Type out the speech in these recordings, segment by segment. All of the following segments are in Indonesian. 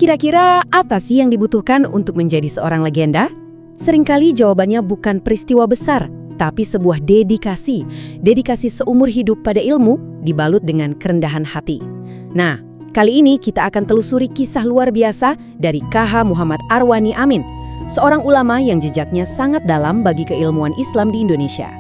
Kira-kira apa sih yang dibutuhkan untuk menjadi seorang legenda? Seringkali jawabannya bukan peristiwa besar, tapi sebuah dedikasi. Dedikasi seumur hidup pada ilmu dibalut dengan kerendahan hati. Nah, kali ini kita akan telusuri kisah luar biasa dari KH Muhammad Arwani Amin, seorang ulama yang jejaknya sangat dalam bagi keilmuan Islam di Indonesia.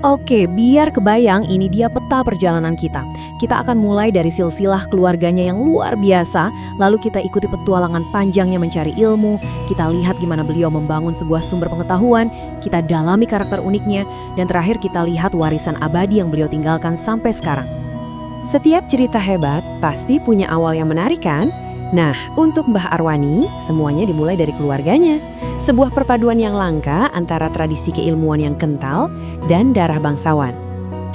Oke, biar kebayang ini dia peta perjalanan kita. Kita akan mulai dari silsilah keluarganya yang luar biasa, lalu kita ikuti petualangan panjangnya mencari ilmu, kita lihat gimana beliau membangun sebuah sumber pengetahuan, kita dalami karakter uniknya, dan terakhir kita lihat warisan abadi yang beliau tinggalkan sampai sekarang. Setiap cerita hebat pasti punya awal yang menarik kan? Nah, untuk Mbah Arwani, semuanya dimulai dari keluarganya. Sebuah perpaduan yang langka antara tradisi keilmuan yang kental dan darah bangsawan.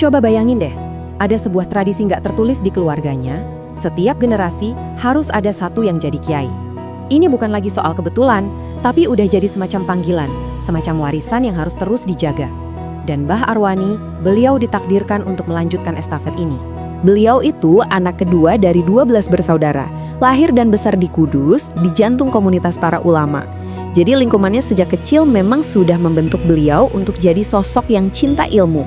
Coba bayangin deh, ada sebuah tradisi nggak tertulis di keluarganya, setiap generasi harus ada satu yang jadi kiai. Ini bukan lagi soal kebetulan, tapi udah jadi semacam panggilan, semacam warisan yang harus terus dijaga. Dan Mbah Arwani, beliau ditakdirkan untuk melanjutkan estafet ini. Beliau itu anak kedua dari 12 bersaudara, lahir dan besar di Kudus, di jantung komunitas para ulama. Jadi lingkungannya sejak kecil memang sudah membentuk beliau untuk jadi sosok yang cinta ilmu.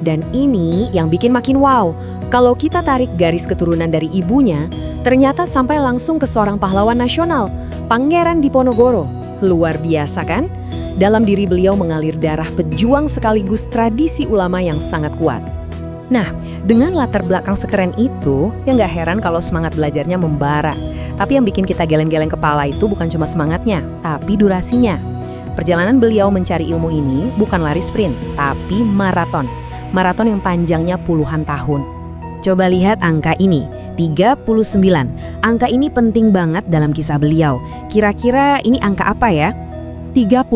Dan ini yang bikin makin wow, kalau kita tarik garis keturunan dari ibunya, ternyata sampai langsung ke seorang pahlawan nasional, Pangeran Diponegoro. Luar biasa kan? Dalam diri beliau mengalir darah pejuang sekaligus tradisi ulama yang sangat kuat. Nah, dengan latar belakang sekeren itu, ya nggak heran kalau semangat belajarnya membara. Tapi yang bikin kita geleng-geleng kepala itu bukan cuma semangatnya, tapi durasinya. Perjalanan beliau mencari ilmu ini bukan lari sprint, tapi maraton. Maraton yang panjangnya puluhan tahun. Coba lihat angka ini, 39. Angka ini penting banget dalam kisah beliau. Kira-kira ini angka apa ya? 39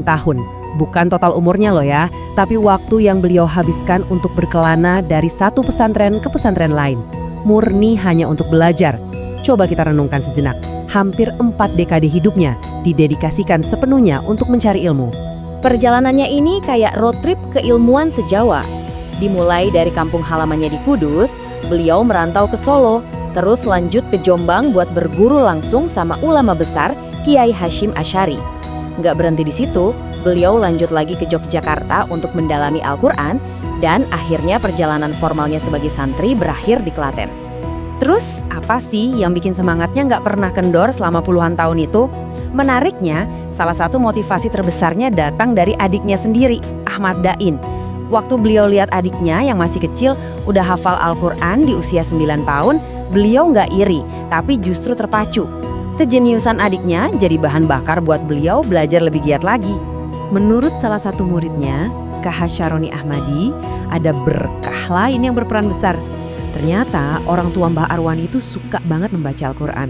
tahun. Bukan total umurnya loh ya, tapi waktu yang beliau habiskan untuk berkelana dari satu pesantren ke pesantren lain. Murni hanya untuk belajar. Coba kita renungkan sejenak. Hampir 4 dekade hidupnya didedikasikan sepenuhnya untuk mencari ilmu. Perjalanannya ini kayak road trip keilmuan sejawa. Dimulai dari kampung halamannya di Kudus, beliau merantau ke Solo, terus lanjut ke Jombang buat berguru langsung sama ulama besar Kiai Hasyim Asy'ari. Nggak berhenti di situ, beliau lanjut lagi ke Yogyakarta untuk mendalami Al-Quran, dan akhirnya perjalanan formalnya sebagai santri berakhir di Klaten. Terus, apa sih yang bikin semangatnya nggak pernah kendor selama puluhan tahun itu? Menariknya, salah satu motivasi terbesarnya datang dari adiknya sendiri, Ahmad Dain. Waktu beliau lihat adiknya yang masih kecil udah hafal Al-Quran di usia 9 tahun, beliau nggak iri, tapi justru terpacu. Kejeniusan adiknya jadi bahan bakar buat beliau belajar lebih giat lagi. Menurut salah satu muridnya, KH Syaroni Ahmadi, ada berkah lain yang berperan besar. Ternyata orang tua Mbah Arwani itu suka banget membaca Al-Quran.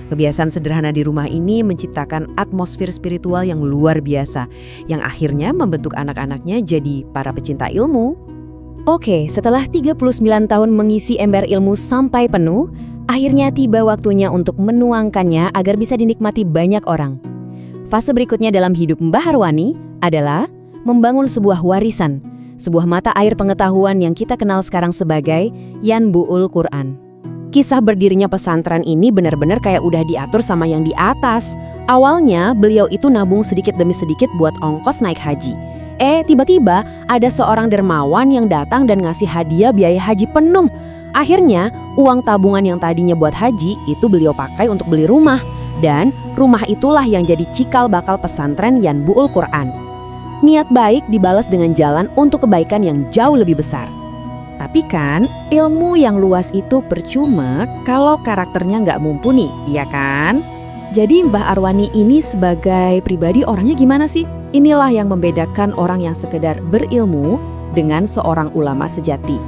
Kebiasaan sederhana di rumah ini menciptakan atmosfer spiritual yang luar biasa, yang akhirnya membentuk anak-anaknya jadi para pecinta ilmu. Oke, setelah 39 tahun mengisi ember ilmu sampai penuh, akhirnya tiba waktunya untuk menuangkannya agar bisa dinikmati banyak orang. Fase berikutnya dalam hidup Mbah Arwani adalah membangun sebuah warisan, sebuah mata air pengetahuan yang kita kenal sekarang sebagai Yanbu'ul Quran. Kisah berdirinya pesantren ini benar-benar kayak udah diatur sama yang di atas. Awalnya beliau itu nabung sedikit demi sedikit buat ongkos naik haji. Tiba-tiba ada seorang dermawan yang datang dan ngasih hadiah biaya haji penuh. Akhirnya, uang tabungan yang tadinya buat haji itu beliau pakai untuk beli rumah. Dan rumah itulah yang jadi cikal bakal pesantren Yanbu'ul Quran. Niat baik dibalas dengan jalan untuk kebaikan yang jauh lebih besar. Tapi kan, ilmu yang luas itu percuma kalau karakternya nggak mumpuni, iya kan? Jadi Mbah Arwani ini sebagai pribadi orangnya gimana sih? Inilah yang membedakan orang yang sekedar berilmu dengan seorang ulama sejati.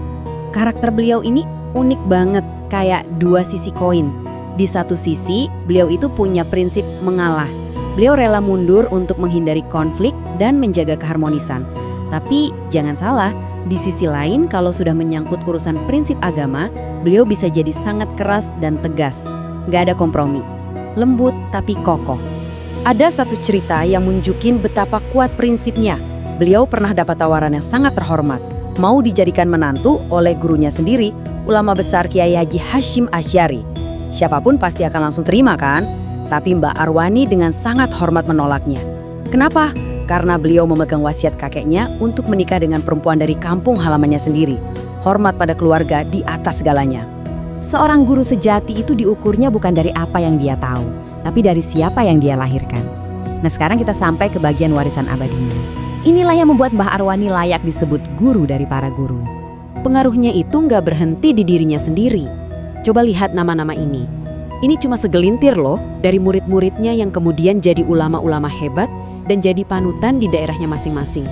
Karakter beliau ini unik banget, kayak dua sisi koin. Di satu sisi, beliau itu punya prinsip mengalah. Beliau rela mundur untuk menghindari konflik dan menjaga keharmonisan. Tapi jangan salah, di sisi lain kalau sudah menyangkut urusan prinsip agama, beliau bisa jadi sangat keras dan tegas. Gak ada kompromi. Lembut tapi kokoh. Ada satu cerita yang nunjukin betapa kuat prinsipnya. Beliau pernah dapat tawaran yang sangat terhormat. Mau dijadikan menantu oleh gurunya sendiri, ulama besar Kiai Haji Hasyim Asy'ari. Siapapun pasti akan langsung terima kan? Tapi Mbak Arwani dengan sangat hormat menolaknya. Kenapa? Karena beliau memegang wasiat kakeknya untuk menikah dengan perempuan dari kampung halamannya sendiri. Hormat pada keluarga di atas segalanya. Seorang guru sejati itu diukurnya bukan dari apa yang dia tahu, tapi dari siapa yang dia lahirkan. Nah, sekarang kita sampai ke bagian warisan abadinya. Inilah yang membuat Mbah Arwani layak disebut guru dari para guru. Pengaruhnya itu nggak berhenti di dirinya sendiri. Coba lihat nama-nama ini. Ini cuma segelintir loh dari murid-muridnya yang kemudian jadi ulama-ulama hebat dan jadi panutan di daerahnya masing-masing.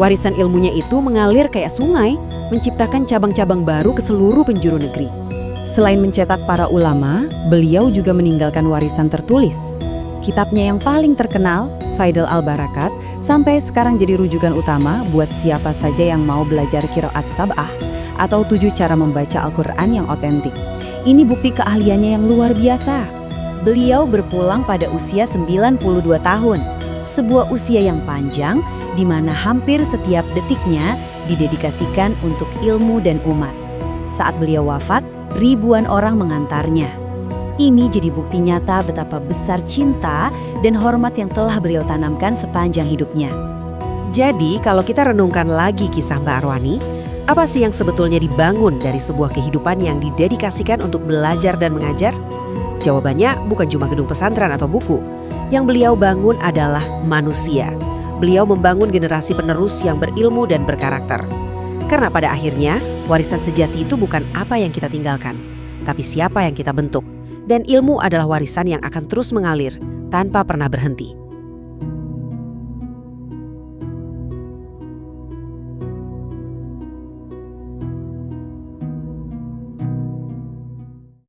Warisan ilmunya itu mengalir kayak sungai, menciptakan cabang-cabang baru ke seluruh penjuru negeri. Selain mencetak para ulama, beliau juga meninggalkan warisan tertulis. Kitabnya yang paling terkenal, Faidul Al-Barakat, sampai sekarang jadi rujukan utama buat siapa saja yang mau belajar qiraat sab'ah atau 7 cara membaca Al-Quran yang otentik. Ini bukti keahliannya yang luar biasa. Beliau berpulang pada usia 92 tahun, sebuah usia yang panjang di mana hampir setiap detiknya didedikasikan untuk ilmu dan umat. Saat beliau wafat, ribuan orang mengantarnya. Ini jadi bukti nyata betapa besar cinta dan hormat yang telah beliau tanamkan sepanjang hidupnya. Jadi, kalau kita renungkan lagi kisah Mbak Arwani, apa sih yang sebetulnya dibangun dari sebuah kehidupan yang didedikasikan untuk belajar dan mengajar? Jawabannya bukan cuma gedung pesantren atau buku. Yang beliau bangun adalah manusia. Beliau membangun generasi penerus yang berilmu dan berkarakter. Karena pada akhirnya, warisan sejati itu bukan apa yang kita tinggalkan, tapi siapa yang kita bentuk. Dan ilmu adalah warisan yang akan terus mengalir tanpa pernah berhenti.